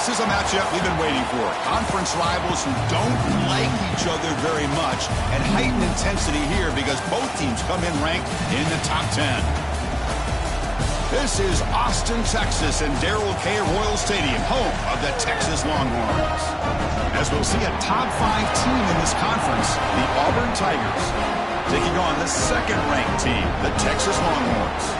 This is a matchup we've been waiting for. Conference rivals who don't like each other very much, and heightened intensity here because both teams come in ranked in the top 10. This is Austin, Texas, and Darrell K. Royal Stadium, home of the Texas Longhorns. As we'll see a top 5 team in this conference, the Auburn Tigers, taking on the second-ranked team, the Texas Longhorns.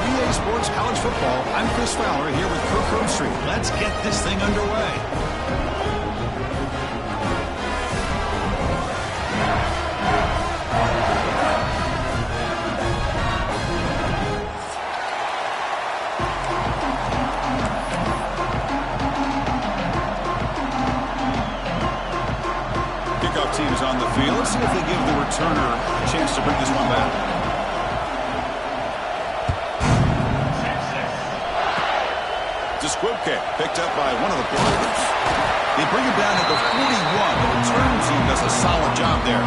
EA Sports College Football, I'm Chris Fowler here with Kirk Herbstreit. Let's get this thing underway. Kickoff team is on the field. Let's see if they give the returner a chance to bring this one back. Squibkick picked up by one of the blockers. They bring it down at the 41. The return team does a solid job there.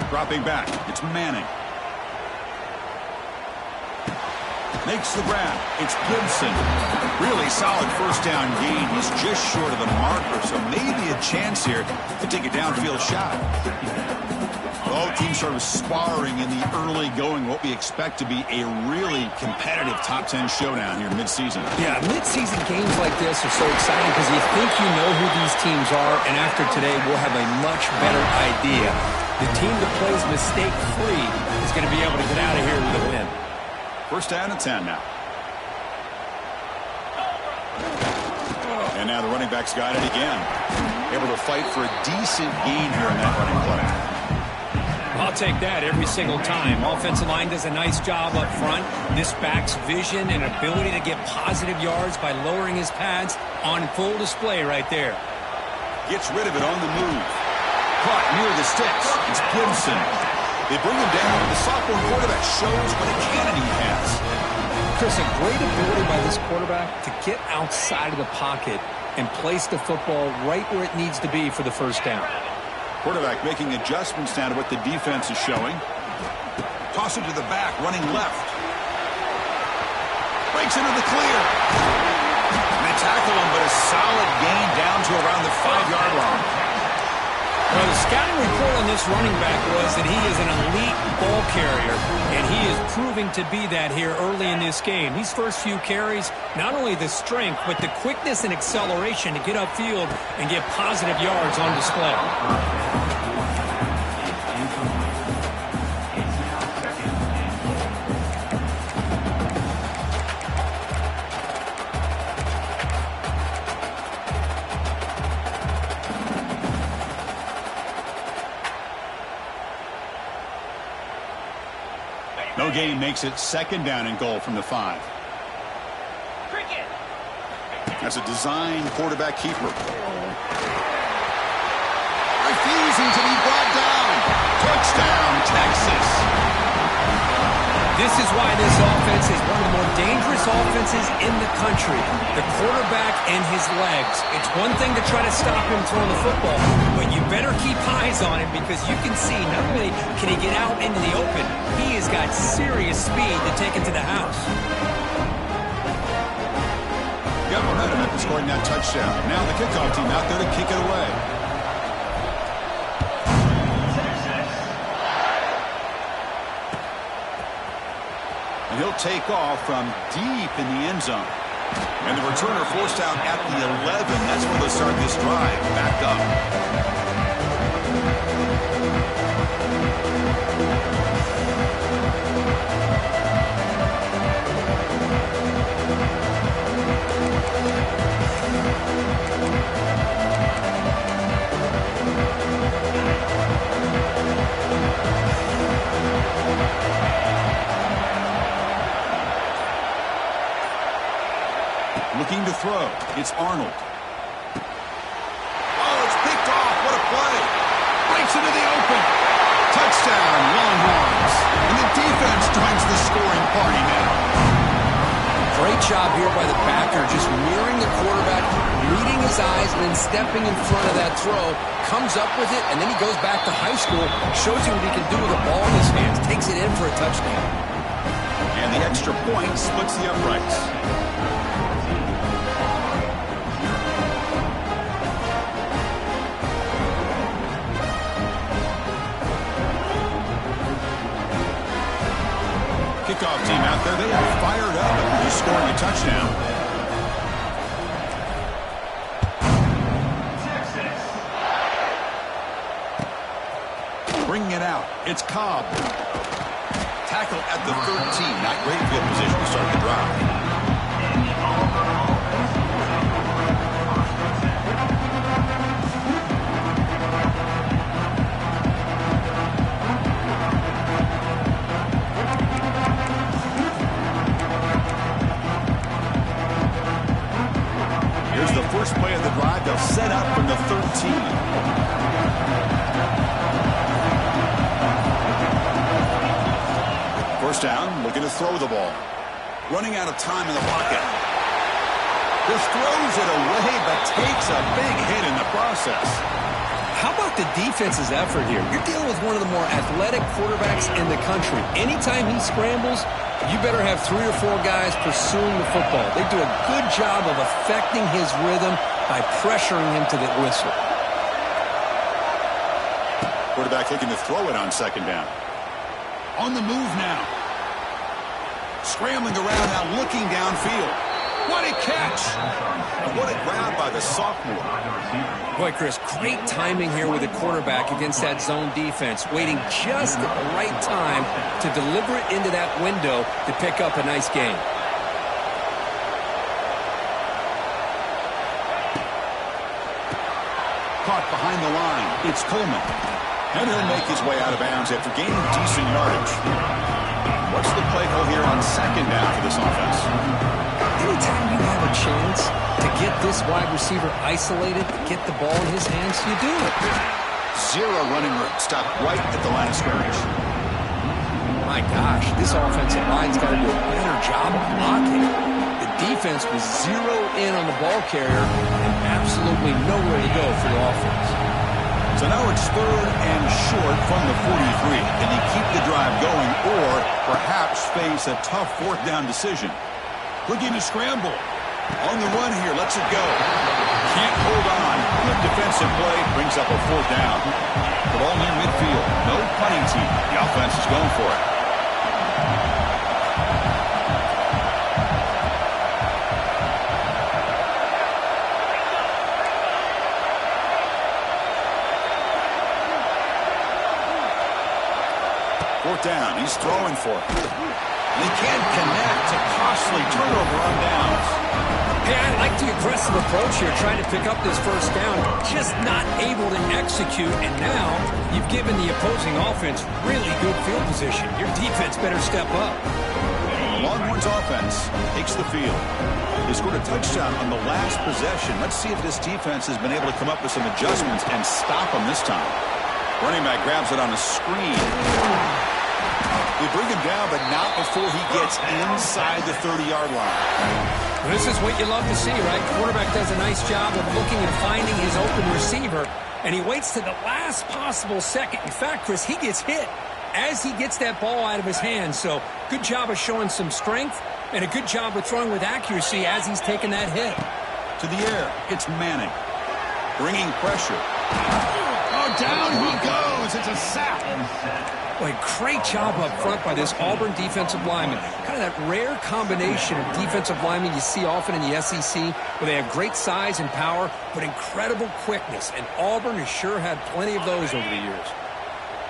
Dropping back, it's Manning. Makes the grab. It's Gibson. Really solid first down gain. He's just short of the marker, so maybe a chance here to take a downfield shot. Both teams sort of sparring in the early going, what we expect to be a really competitive top 10 showdown here mid-season. Yeah, mid-season games like this are so exciting because you think you know who these teams are, and after today we'll have a much better idea. The team that plays mistake-free is going to be able to get out of here with a win. First down and 10 now. And now the running back's got it again. Able to fight for a decent gain here in that running play. I'll take that every single time. Offensive line does a nice job up front. This back's vision and ability to get positive yards by lowering his pads on full display right there. Gets rid of it on the move. Caught near the sticks. It's Gibson. They bring him down. The sophomore quarterback shows what a cannon he has. Chris, a great ability by this quarterback to get outside of the pocket and place the football right where it needs to be for the first down. Quarterback making adjustments down to what the defense is showing. Toss it to the back, running left. Breaks into the clear. And they tackle him, but a solid gain down to around the 5-yard line. Well, the scouting report on this running back was that he is an elite ball carrier, and he is proving to be that here early in this game. These first few carries, not only the strength, but the quickness and acceleration to get upfield and get positive yards on display. No gain makes it second down and goal from the 5. That's a design quarterback keeper. Refusing to be brought down. Touchdown, Texas. This is why this offense is one of the more dangerous offenses in the country. The quarterback and his legs. It's one thing to try to stop him throwing the football, but you better keep eyes on him because you can see not only can he get out into the open, he has got serious speed to take it to the house. Got momentum after scoring that touchdown. Now the kickoff team out there to kick it away. And he'll take off from deep in the end zone. And the returner forced out at the 11. That's where they'll start this drive. Back up. Looking to throw. It's Arnold. Oh, it's picked off. What a play. Breaks into the open. Touchdown, Longhorns. And the defense joins the scoring party now. Great job here by the backer, just mirroring the quarterback, reading his eyes, and then stepping in front of that throw, comes up with it, and then he goes back to high school, shows you what he can do with the ball in his hands, takes it in for a touchdown. And the extra point splits the uprights. Kickoff team out there, they are fired up after scoring a touchdown. Bringing it out, it's Cobb. Tackle at the 13, not great field position to start the drive. Here's the first play of the drive. They'll set up from the 13. First down, looking to throw the ball. Running out of time in the pocket. Just throws it away, but takes a big hit in the process. How about the defense's effort here? You're dealing with one of the more athletic quarterbacks in the country. Anytime he scrambles, you better have 3 or 4 guys pursuing the football. They do a good job of affecting his rhythm by pressuring him to the whistle. Quarterback looking to throw it on second down. On the move now. Scrambling around now, looking downfield. What a catch! And what a grab by the sophomore. Boy, Chris, great timing here with the quarterback against that zone defense, waiting just at the right time to deliver it into that window to pick up a nice gain. Caught behind the line. It's Coleman. And he'll make his way out of bounds after gaining decent yardage. What's the play call here on second down for this offense? Anytime you have a chance to get this wide receiver isolated, get the ball in his hands, you do it. Zero running room. Stopped right at the line of scrimmage. My gosh, this offensive line's got to do a better job of blocking. The defense was zeroed in on the ball carrier and absolutely nowhere to go for the offense. So now it's 3rd and short from the 43. Can they keep the drive going or perhaps face a tough 4th down decision? Looking to scramble. On the run here, lets it go. Can't hold on. Good defensive play. Brings up a 4th down. The ball near midfield. No punting team. The offense is going for it. Down. He's throwing for it. And he can't connect. A costly turnover on downs. Hey, I like the aggressive approach here, trying to pick up this first down. Just not able to execute, and now you've given the opposing offense really good field position. Your defense better step up. The Longhorns offense takes the field. They scored a touchdown on the last possession. Let's see if this defense has been able to come up with some adjustments and stop them this time. Running back grabs it on a screen. They bring him down, but not before he gets inside the 30-yard line. This is what you love to see, right? Quarterback does a nice job of looking and finding his open receiver, and he waits to the last possible second. In fact, Chris, he gets hit as he gets that ball out of his hands. So good job of showing some strength and a good job of throwing with accuracy as he's taking that hit. To the air, it's Manning. Bringing pressure. Oh, down he goes. It's a sack. Boy, great job up front by this Auburn defensive lineman. Kind of that rare combination of defensive linemen you see often in the SEC, where they have great size and power, but incredible quickness. And Auburn has sure had plenty of those over the years.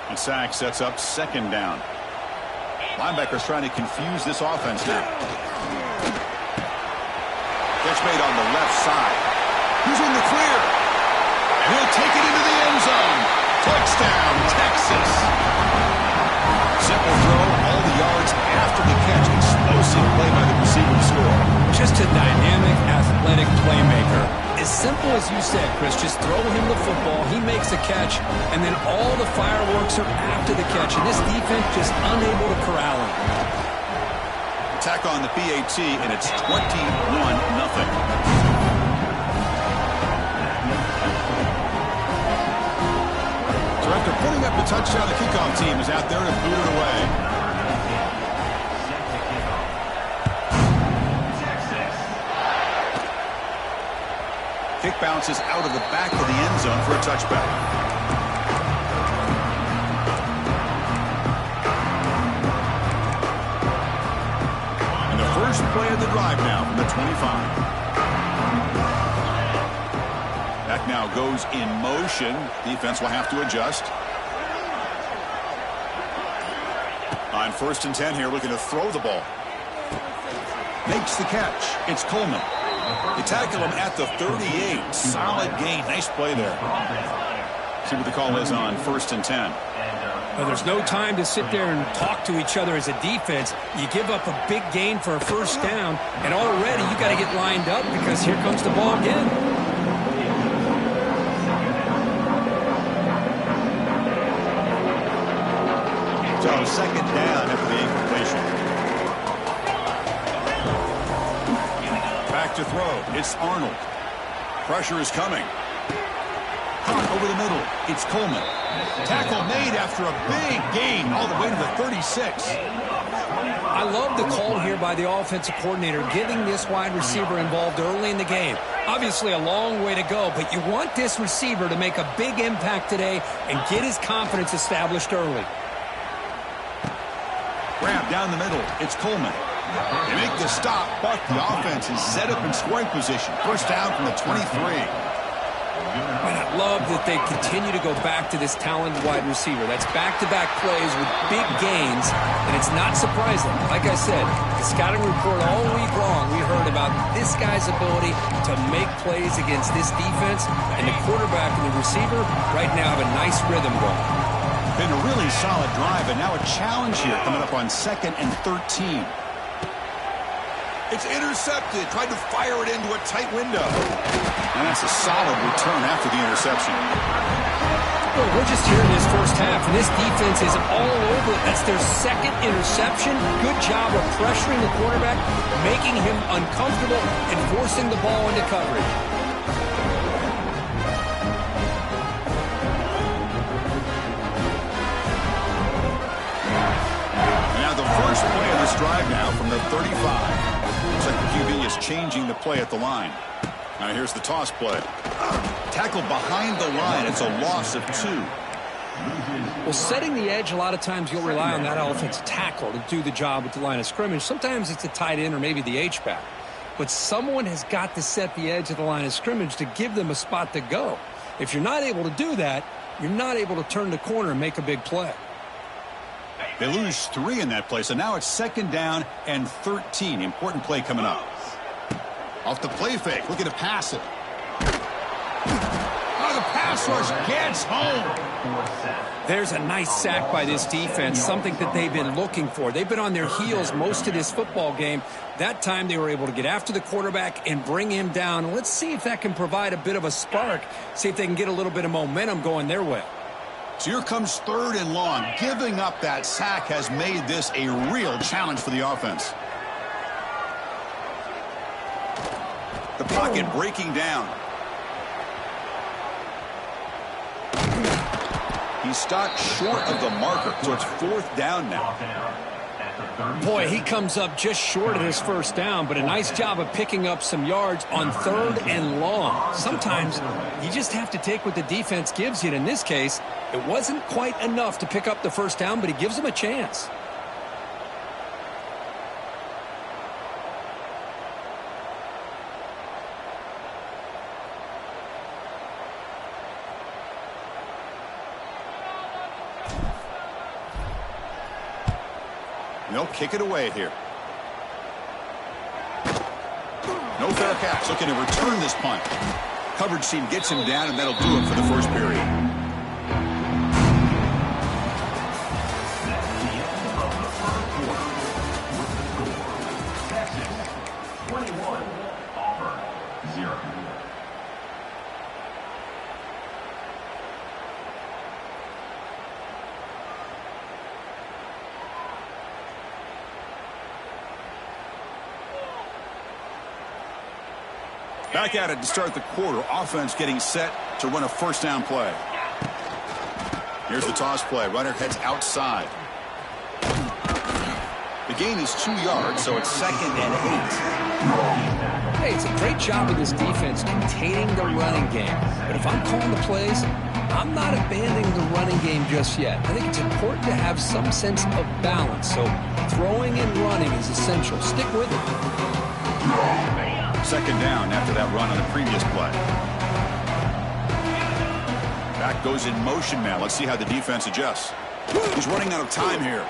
And sack sets up second down. Linebackers trying to confuse this offense now. Catch made on the left side. Who's in the clear? He'll take it into the end zone. Touchdown, Texas. Simple throw, all the yards after the catch. Explosive play by the receiver to score. Just a dynamic, athletic playmaker. As simple as you said, Chris, just throw him the football, he makes a catch, and then all the fireworks are after the catch. And this defense just unable to corral him. Tack on the PAT, and it's 21-0. So after putting up the touchdown, the kickoff team is out there to boot it away. Kick bounces out of the back of the end zone for a touchback. First play of the drive now from the 25. That now goes in motion. Defense will have to adjust. On 1st and 10 here, looking to throw the ball. Makes the catch. It's Coleman. They tackle him at the 38. Solid gain. Nice play there. See what the call is on 1st and 10. Well, there's no time to sit there and talk to each other as a defense. You give up a big gain for a first down, and already you got to get lined up because here comes the ball again. So 2nd down after the incompletion. Back to throw. It's Arnold. Pressure is coming. Over the middle. It's Coleman. Tackle made after a big gain all the way to the 36. I love the call here by the offensive coordinator, getting this wide receiver involved early in the game. Obviously a long way to go, but you want this receiver to make a big impact today and get his confidence established early. Grab down the middle. It's Coleman. They make the stop, but the offense is set up in scoring position. First down from the 23. And I love that they continue to go back to this talented wide receiver. That's back-to-back plays with big gains, and it's not surprising. Like I said, the scouting report all week long, we heard about this guy's ability to make plays against this defense, and the quarterback and the receiver right now have a nice rhythm going. Been a really solid drive, and now a challenge here coming up on 2nd and 13. It's intercepted. Tried to fire it into a tight window. And that's a solid return after the interception. Well, we're just here in this first half, and this defense is all over it. That's their 2nd interception. Good job of pressuring the quarterback, making him uncomfortable, and forcing the ball into coverage. Now the first play of this drive now from the 35. Looks like the QB is changing the play at the line. Now here's the toss play. Tackle behind the line. It's a loss of 2. Well, setting the edge, a lot of times you'll rely on that offensive tackle to do the job at the line of scrimmage. Sometimes it's a tight end or maybe the H-back. But someone has got to set the edge of the line of scrimmage to give them a spot to go. If you're not able to do that, you're not able to turn the corner and make a big play. They lose 3 in that play, so now it's 2nd down and 13. Important play coming up. Off the play fake, looking to pass it. Oh, the pass rush gets home. There's a nice sack by this defense, something that they've been looking for. They've been on their heels most of this football game. That time they were able to get after the quarterback and bring him down. And let's see if that can provide a bit of a spark, see if they can get a little bit of momentum going their way. So here comes 3rd and long. Giving up that sack has made this a real challenge for the offense. The pocket breaking down. He's stopped short of the marker, so it's 4th down now. Boy, he comes up just short of his first down, but a nice job of picking up some yards on 3rd and long. Sometimes you just have to take what the defense gives you. And in this case, it wasn't quite enough to pick up the first down, but he gives them a chance. They'll kick it away here. No fair catch. Looking to return this punt. Coverage team gets him down, and that'll do it for the first period. Back at it to start the quarter. Offense getting set to run a first down play. Here's the toss play. Runner heads outside. The gain is 2 yards, so it's 2nd and 8. Hey, it's a great job of this defense containing the running game. But if I'm calling the plays, I'm not abandoning the running game just yet. I think it's important to have some sense of balance. So throwing and running is essential. Stick with it. 2nd down after that run on the previous play. Back goes in motion now. Let's see how the defense adjusts. He's running out of time here.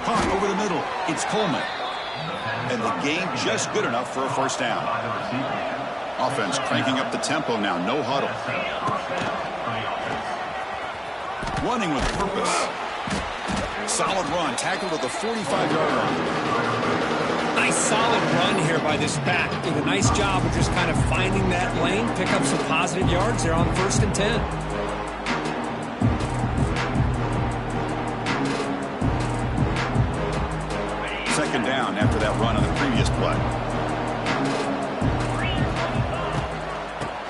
Punt over the middle. It's Coleman. And the gain just good enough for a first down. Offense cranking up the tempo now. No huddle. Running with purpose. Solid run. Tackled at the 45-yard line. Nice solid run here by this back. Did a nice job of just kind of finding that lane, pick up some positive yards there on 1st and 10. Second down after that run on the previous play.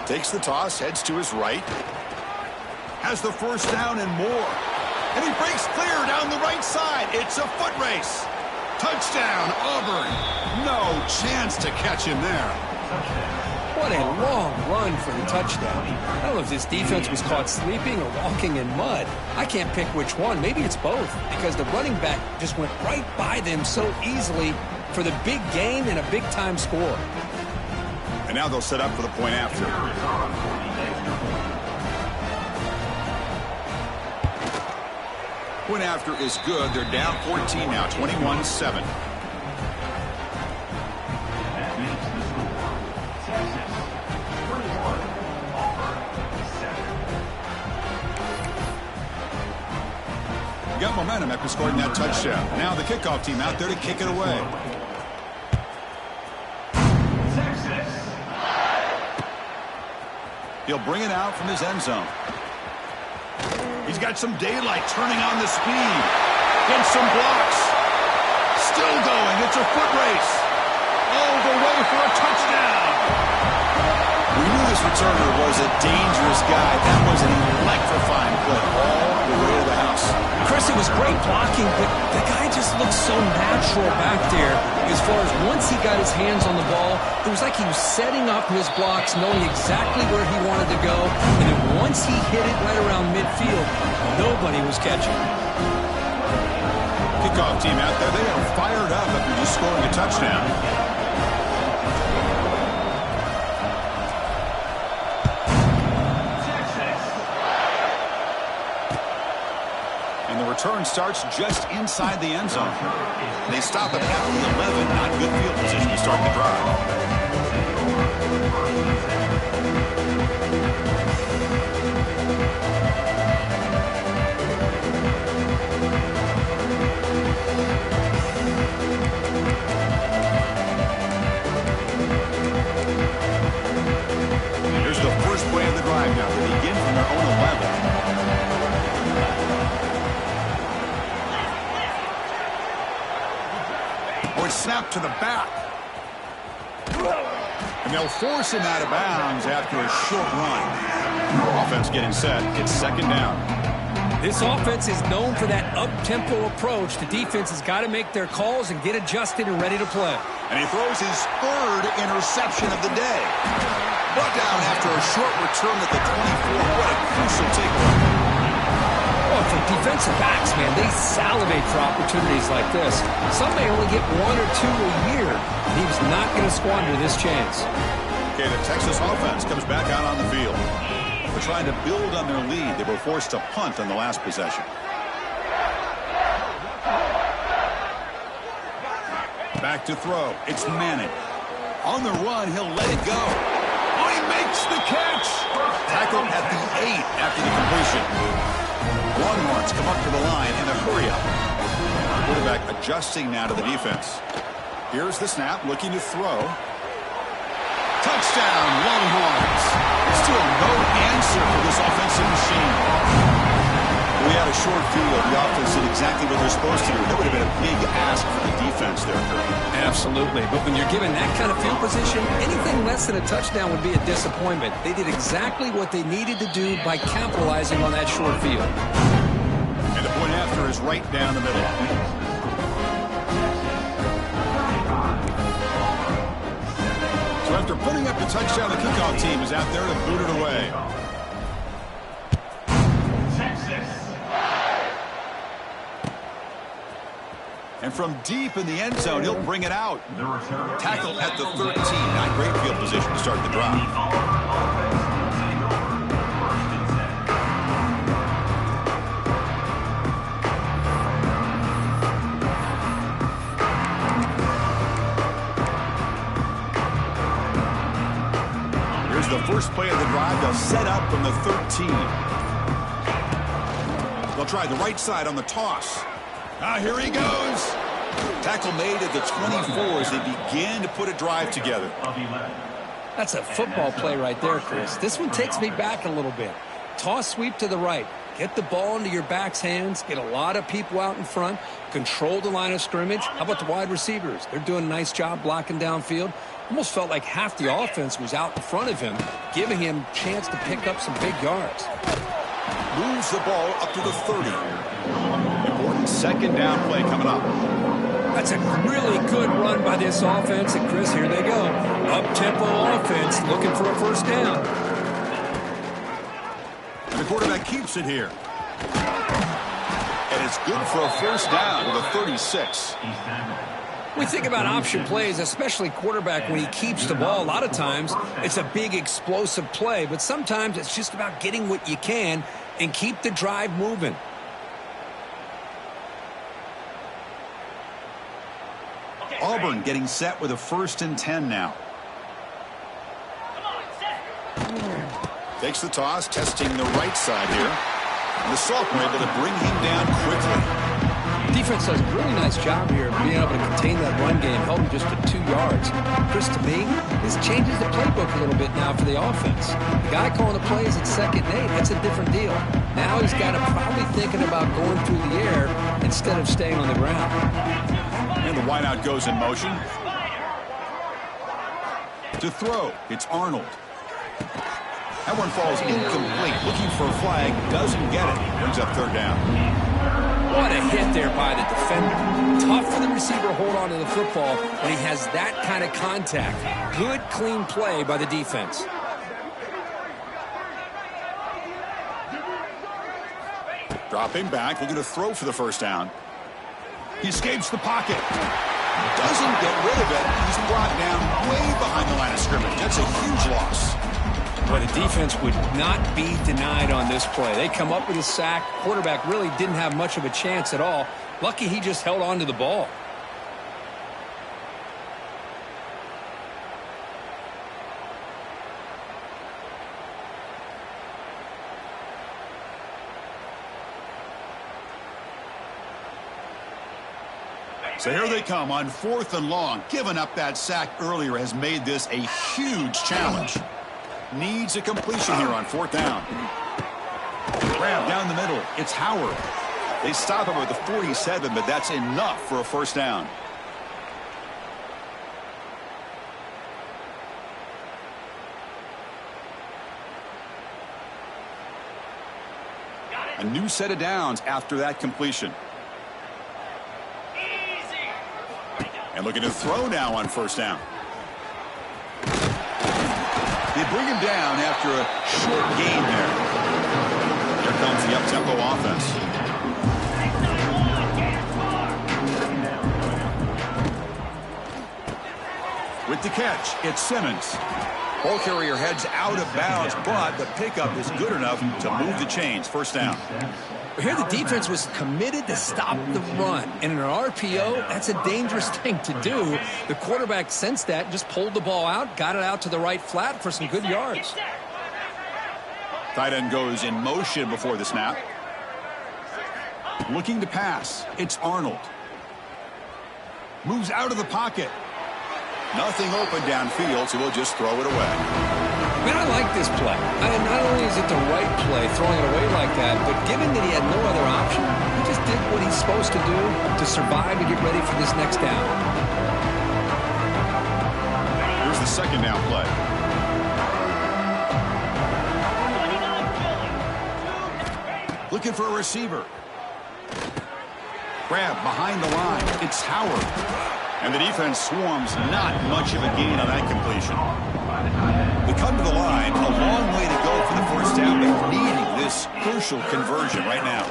Takes the toss, heads to his right. Has the first down and more. And he breaks clear down the right side. It's a foot race. Touchdown, Auburn. No chance to catch him there. What a long run for the touchdown. I don't know if this defense was caught sleeping or walking in mud. I can't pick which one. Maybe it's both, because the running back just went right by them so easily for the big gain and a big-time score. And now they'll set up for the point after. Point after is good. They're down 14 now, 21-7. Got momentum after scoring that touchdown. Now the kickoff team out there to kick it away. He'll bring it out from his end zone. He's got some daylight, turning on the speed. Gets some blocks. Still going. It's a foot race. All the way for a touchdown. We knew this returner was a dangerous guy. That was an electrifying play all the way to the house. Chris, it was great blocking, but the guy just looked so natural back there. As far as once he got his hands on the ball, it was like he was setting up his blocks, knowing exactly where he wanted to go. And then once he hit it right around midfield, nobody was catching. Kickoff team out there, they are fired up after just scoring a touchdown. Return starts just inside the end zone. They stop it at the 11. Not good field position to start the drive. Here's the first play of the drive now. They begin from their own 11. Snap to the back. And they'll force him out of bounds after a short run. Offense getting set. It's 2nd down. This offense is known for that up-tempo approach. The defense has got to make their calls and get adjusted and ready to play. And he throws his 3rd interception of the day. Brought down after a short return at the 24. What a crucial takeaway. Oh, for defensive backs, man, they salivate for opportunities like this. Some may only get 1 or 2 a year. He was not going to squander this chance. Okay, the Texas offense comes back out on the field. They're trying to build on their lead. They were forced to punt on the last possession. Back to throw. It's Manning. On the run, he'll let it go. Oh, he makes the catch. Tackled at the 8 after the completion. Longhorns come up to the line in a hurry-up. Quarterback adjusting now to the defense. Here's the snap, looking to throw. Touchdown, Longhorns. Still no answer for this offensive machine. We had a short field. The offense did exactly what they're supposed to do. That would have been a big ask for the defense there. Absolutely. But when you're given that kind of field position, anything less than a touchdown would be a disappointment. They did exactly what they needed to do by capitalizing on that short field. And the point after is right down the middle. So after putting up the touchdown, the kickoff team is out there to boot it away. And from deep in the end zone, he'll bring it out. Tackle at the 13. Not great field position to start the drive. Here's the first play of the drive. They'll set up from the 13. They'll try the right side on the toss. Here he goes. Tackle made at the 24 as they begin to put a drive together. That's a football play right there, Chris. This one takes me back a little bit. Toss sweep to the right. Get the ball into your back's hands. Get a lot of people out in front. Control the line of scrimmage. How about the wide receivers? They're doing a nice job blocking downfield. Almost felt like half the offense was out in front of him, giving him a chance to pick up some big yards. Moves the ball up to the 30. Important second down play coming up. That's a really good run by this offense. And, Chris, here they go. Up-tempo offense looking for a first down. And the quarterback keeps it here. And it's good for a first down with a 36. We think about option plays, especially quarterback, when he keeps the ball. A lot of times it's a big explosive play, but sometimes it's just about getting what you can and keep the drive moving. Auburn getting set with a 1st and 10 now. Takes the toss, testing the right side here. And the sophomore able to bring him down quickly. Defense does a really nice job here of being able to contain that run game, held him just to 2 yards. Chris, to me, this changes the playbook a little bit now for the offense. The guy calling the plays at 2nd and 8, that's a different deal. Now he's got to probably thinking about going through the air instead of staying on the ground. And the wideout goes in motion. To throw, it's Arnold. That one falls incomplete. Looking for a flag, doesn't get it. Brings up 3rd down. What a hit there by the defender. Tough for the receiver to hold on to the football when he has that kind of contact. Good, clean play by the defense. Dropping back, looking to throw for the first down. He escapes the pocket. Doesn't get rid of it. He's brought down way behind the line of scrimmage. That's a huge loss. But the defense would not be denied on this play. They come up with a sack. Quarterback really didn't have much of a chance at all. Lucky he just held on to the ball. So here they come on 4th and long. Giving up that sack earlier has made this a huge challenge. Needs a completion here on 4th down. Grab down the middle. It's Howard. They stop him at the 47, but that's enough for a first down. A new set of downs after that completion. And looking to throw now on 1st down. They bring him down after a short gain there. Here comes the up-tempo offense. With the catch, it's Simmons. Ball carrier heads out of bounds, but the pickup is good enough to move the chains. First down. Here the defense was committed to stop the run. And in an RPO, that's a dangerous thing to do. The quarterback sensed that and just pulled the ball out, got it out to the right flat for some good yards. Tight end goes in motion before the snap. Looking to pass. It's Arnold. Moves out of the pocket. Nothing open downfield, so we'll just throw it away. Man, I like this play. Not only is it the right play, throwing it away like that, but given that he had no other option, he just did what he's supposed to do to survive and get ready for this next down. Here's the second down play. Looking for a receiver. Grab behind the line. It's Howard. And the defense swarms. Not much of a gain on that completion. We come to the line. A long way to go for the first down, but needing this crucial conversion right now.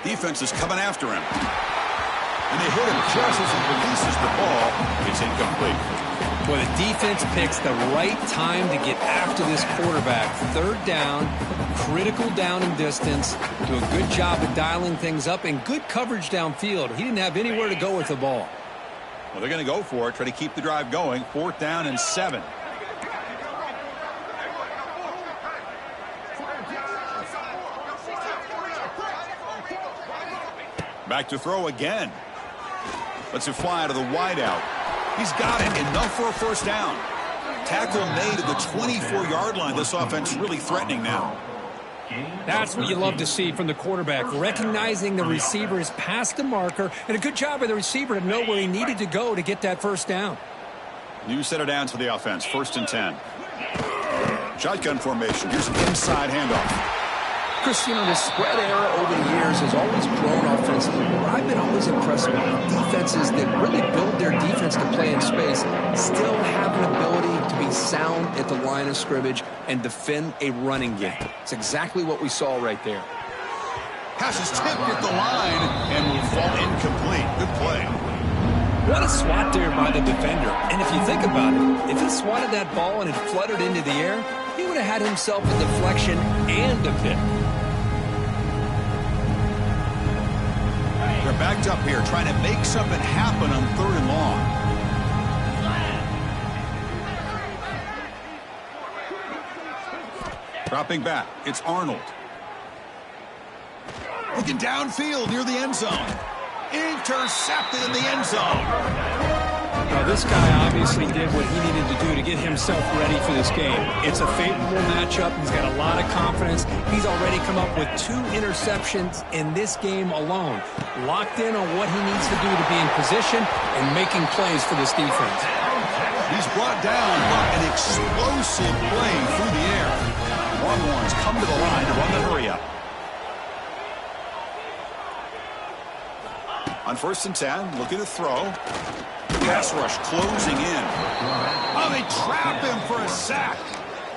Defense is coming after him. And they hit him just as he releases the ball. It's incomplete. Well, the defense picks the right time to get after this quarterback. Third down, critical down and distance. Do a good job of dialing things up and good coverage downfield. He didn't have anywhere to go with the ball. Well, they're going to go for it, try to keep the drive going. 4th down and 7. Back to throw again. Lets it fly to the wideout. He's got it. Enough for a first down. Tackle made at the 24-yard line. This offense really threatening now. That's what you love to see from the quarterback, recognizing the receiver is past the marker, and a good job by the receiver to know where he needed to go to get that first down. New set of downs for the offense. 1st and 10. Shotgun formation. Here's an inside handoff. Chris, you know, the spread era over the years has always grown offensively. What I've been always impressed with defenses that really build their defense to play in space still have an ability to be sound at the line of scrimmage and defend a running game. It's exactly what we saw right there. Pass is tipped at the line and will fall incomplete. Good play. What a swat there by the defender. And if you think about it, if he swatted that ball and it fluttered into the air, he would have had himself a deflection and a pick. They're backed up here trying to make something happen on 3rd and long. Dropping back. It's Arnold. Looking downfield near the end zone. Intercepted in the end zone. Now, this guy obviously did what he needed to do to get himself ready for this game. It's a favorable matchup. He's got a lot of confidence. He's already come up with 2 interceptions in this game alone. Locked in on what he needs to do to be in position and making plays for this defense. He's brought down by an explosive play through the air. Longhorns come to the line to run the hurry-up. On 1st and 10, looking to throw. Pass rush closing in. Oh, they trap him for a sack.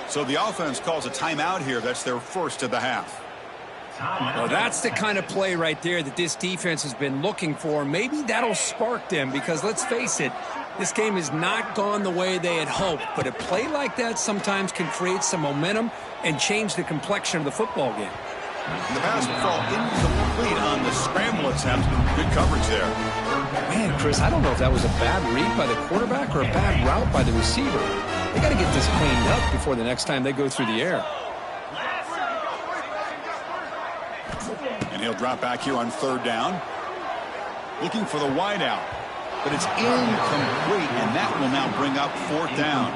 So the offense calls a timeout here. That's their first of the half. Well, that's the kind of play right there that this defense has been looking for. Maybe that'll spark them because, let's face it, this game has not gone the way they had hoped. But a play like that sometimes can create some momentum and change the complexion of the football game. The pass will fall incomplete on the scramble attempt. Good coverage there. Man, Chris, I don't know if that was a bad read by the quarterback or a bad route by the receiver. They got to get this cleaned up before the next time they go through the air. And he'll drop back here on 3rd down. Looking for the wideout. But it's incomplete, and that will now bring up 4th down.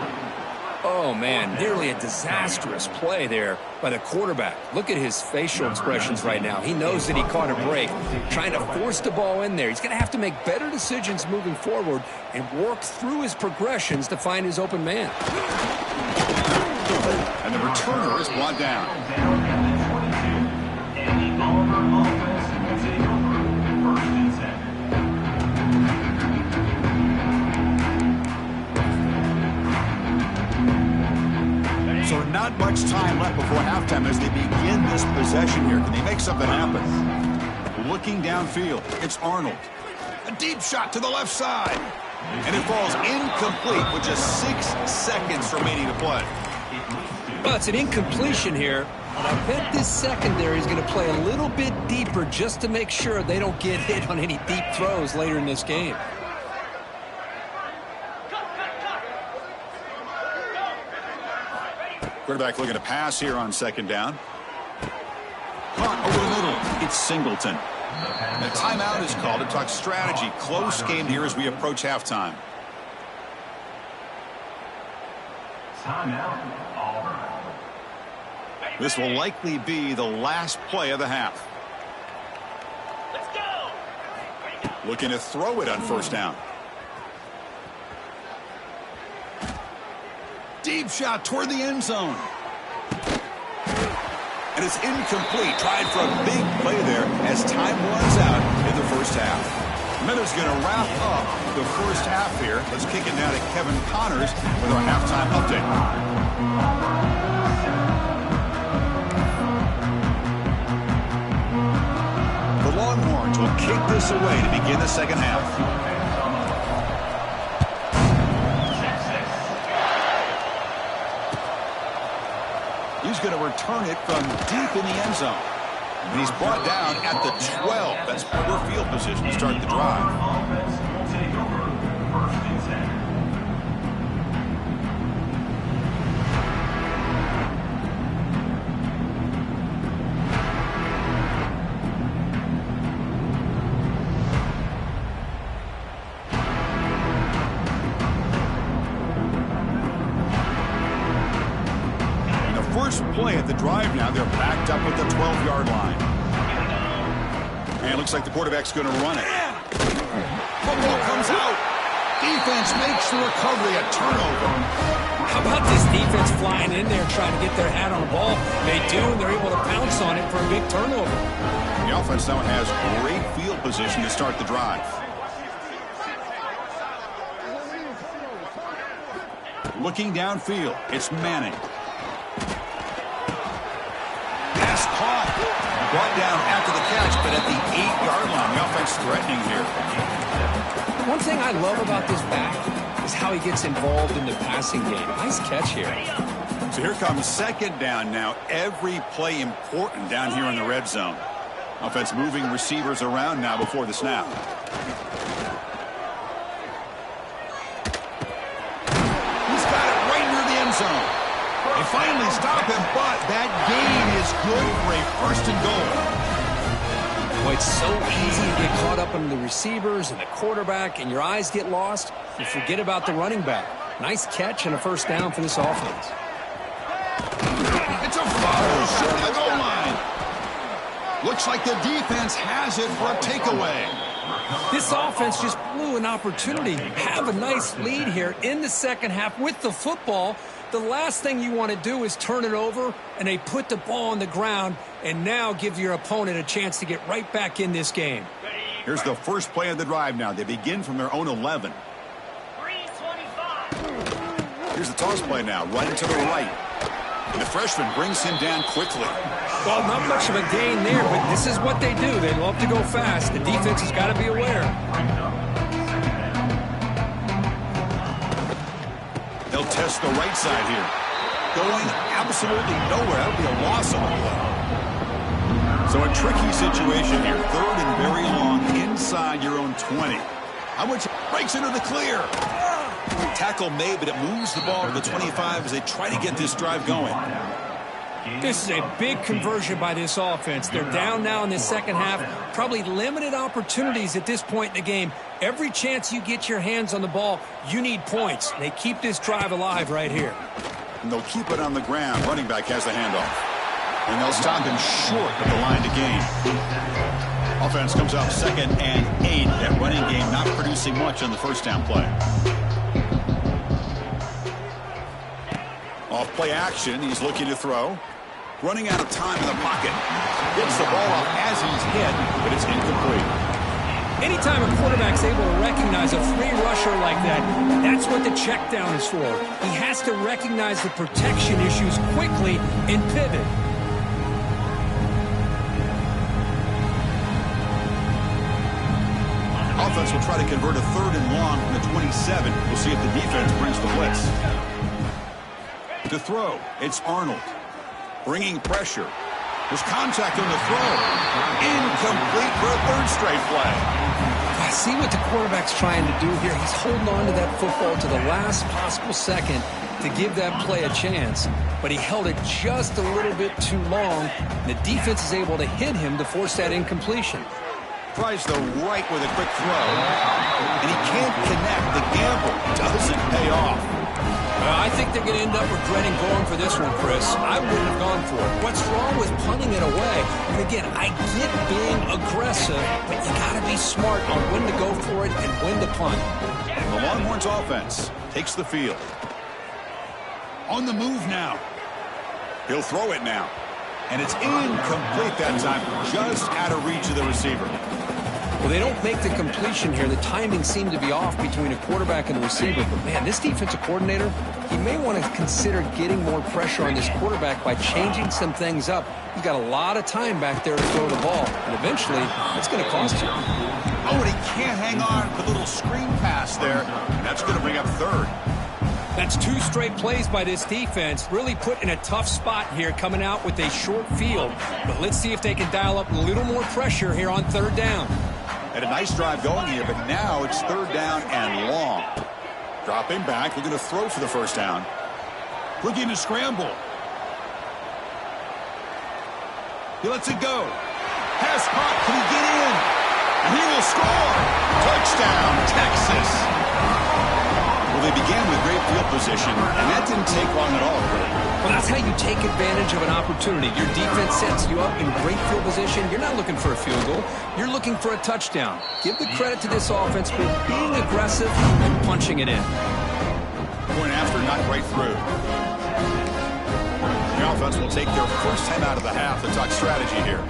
Oh, man, nearly a disastrous play there by the quarterback. Look at his facial expressions right now. He knows that he caught a break, trying to force the ball in there. He's going to have to make better decisions moving forward and work through his progressions to find his open man. And the returner is brought down. So not much time left before halftime as they begin this possession here. Can they make something happen? Looking downfield, it's Arnold. A deep shot to the left side. And it falls incomplete with just 6 seconds remaining to play. Well, it's an incompletion here. And I bet this secondary is going to play a little bit deeper just to make sure they don't get hit on any deep throws later in this game. Quarterback looking to pass here on 2nd down. Caught over the middle. It's Singleton. And a timeout is called to talk strategy. Close game here as we approach halftime. This will likely be the last play of the half. Looking to throw it on first down. Deep shot toward the end zone. And it's incomplete. Tried for a big play there as time runs out in the first half. Miller's going to wrap up the first half here. Let's kick it now to Kevin Connors with our halftime update. The Longhorns will kick this away to begin the second half. He's going to return it from deep in the end zone. And he's brought down at the 12. That's poor field position to start the drive. Play at the drive now. They're backed up at the 12-yard line. And it looks like the quarterback's going to run it. Football comes out. Defense makes the recovery, a turnover. How about this defense flying in there trying to get their hat on the ball? They do, and they're able to pounce on it for a big turnover. The offense now has great field position to start the drive. Looking downfield, it's Manning. Pass caught. Brought down after the catch, but at the 8-yard line. The offense threatening here. One thing I love about this back is how he gets involved in the passing game. Nice catch here. So here comes second down now. Every play important down here in the red zone. Offense moving receivers around now before the snap. He's got it right near the end zone. They finally stop him, but that gain is good for a first and goal. Boy, it's so easy to get caught up on the receivers and the quarterback, and your eyes get lost. You forget about the running back. Nice catch and a first down for this offense. It's a foul short of the goal line. Looks like the defense has it for a takeaway. This offense just blew an opportunity. Have a nice lead here in the second half with the football. The last thing you want to do is turn it over, and they put the ball on the ground and now give your opponent a chance to get right back in this game. Here's the first play of the drive now. They begin from their own 11. Here's the toss play now, running to the right. And the freshman brings him down quickly. Well, not much of a gain there, but this is what they do. They love to go fast. The defense has got to be aware. They'll test the right side here. Going absolutely nowhere. That'll be a loss on the play. So a tricky situation here. Third and very long inside your own 20. How much breaks into the clear? Tackle made, but it moves the ball to the 25 as they try to get this drive going. This is a big conversion by this offense. They're down now in the second half. Probably limited opportunities at this point in the game. Every chance you get your hands on the ball, you need points. They keep this drive alive right here. And they'll keep it on the ground. Running back has the handoff. And they'll stop him short of the line to gain. Offense comes up 2nd and 8. That running game not producing much on the first down play. Off play action, he's looking to throw. Running out of time in the pocket. Gets the ball off as he's hit, but it's incomplete. Anytime a quarterback's able to recognize a free rusher like that, that's what the check down is for. He has to recognize the protection issues quickly and pivot. Offense will try to convert a 3rd and long from the 27. We'll see if the defense brings the blitz. To throw, it's Arnold. Bringing pressure. There's contact on the throw. Incomplete for a 3rd straight play. I see what the quarterback's trying to do here. He's holding on to that football to the last possible second to give that play a chance. But he held it just a little bit too long. The defense is able to hit him to force that incompletion. Tries the right with a quick throw. And he can't connect. The gamble doesn't pay off. I think they're going to end up regretting going for this one, Chris. I wouldn't have gone for it. What's wrong with punting it away? And again, I get being aggressive, but you got to be smart on when to go for it and when to punt. The Longhorns offense takes the field. On the move now. He'll throw it now. And it's incomplete that time, just out of reach of the receiver. Well, they don't make the completion here. The timing seemed to be off between a quarterback and the receiver. But, man, this defensive coordinator, he may want to consider getting more pressure on this quarterback by changing some things up. He's got a lot of time back there to throw the ball. And eventually, it's going to cost you. Oh, and he can't hang on. The little screen pass there. And that's going to bring up third. That's 2 straight plays by this defense. Really put in a tough spot here, coming out with a short field. But let's see if they can dial up a little more pressure here on third down. Had a nice drive going here, but now it's third down and long. Dropping back, looking to throw for the first down. Looking to scramble. He lets it go. Pass caught. Can he get in? And he will score. Touchdown, Texas. Well, they began with great field position, and that didn't take long at all. Well, that's how you take advantage of an opportunity. Your defense sets you up in great field position. You're not looking for a field goal. You're looking for a touchdown. Give the credit to this offense for being aggressive and punching it in. Point after, not right through. The offense will take their first time out of the half to talk strategy here.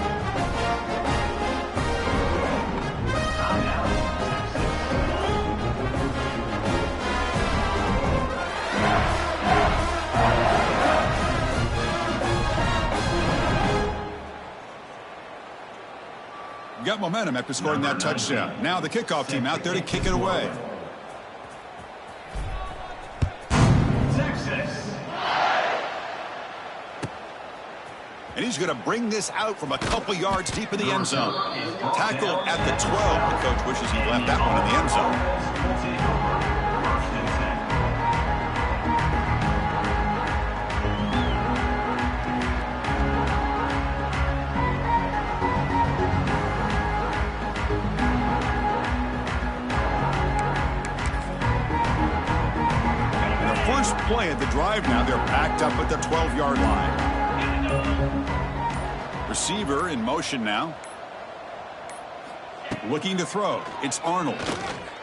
Got momentum after scoring that touchdown. Now the kickoff team out there to kick it away. Texas. And he's going to bring this out from a couple yards deep in the end zone. Tackled at the 12. The coach wishes he'd left that one in the end zone. First play at the drive now. They're backed up at the 12-yard line. Receiver in motion now. Looking to throw. It's Arnold.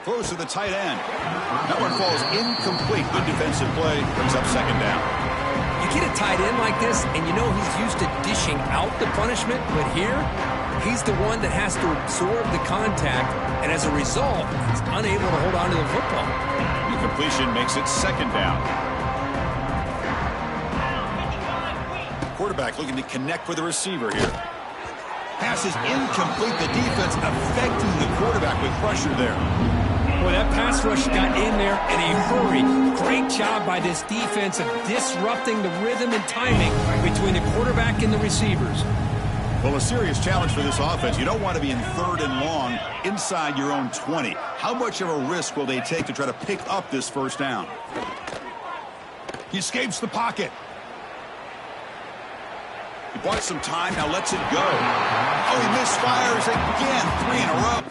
Throws to the tight end. That one falls incomplete. Good defensive play. Brings up second down. You get a tight end like this, and you know he's used to dishing out the punishment, but here, he's the one that has to absorb the contact, and as a result, he's unable to hold on to the football. Completion makes it second down. Quarterback looking to connect with the receiver here. Pass is incomplete. The defense affecting the quarterback with pressure there. Boy, that pass rush got in there in a hurry. Great job by this defense of disrupting the rhythm and timing between the quarterback and the receivers. Well, a serious challenge for this offense. You don't want to be in third and long inside your own 20. How much of a risk will they take to try to pick up this first down? He escapes the pocket. He bought some time, now lets it go. Oh, he misfires again. 3 in a row.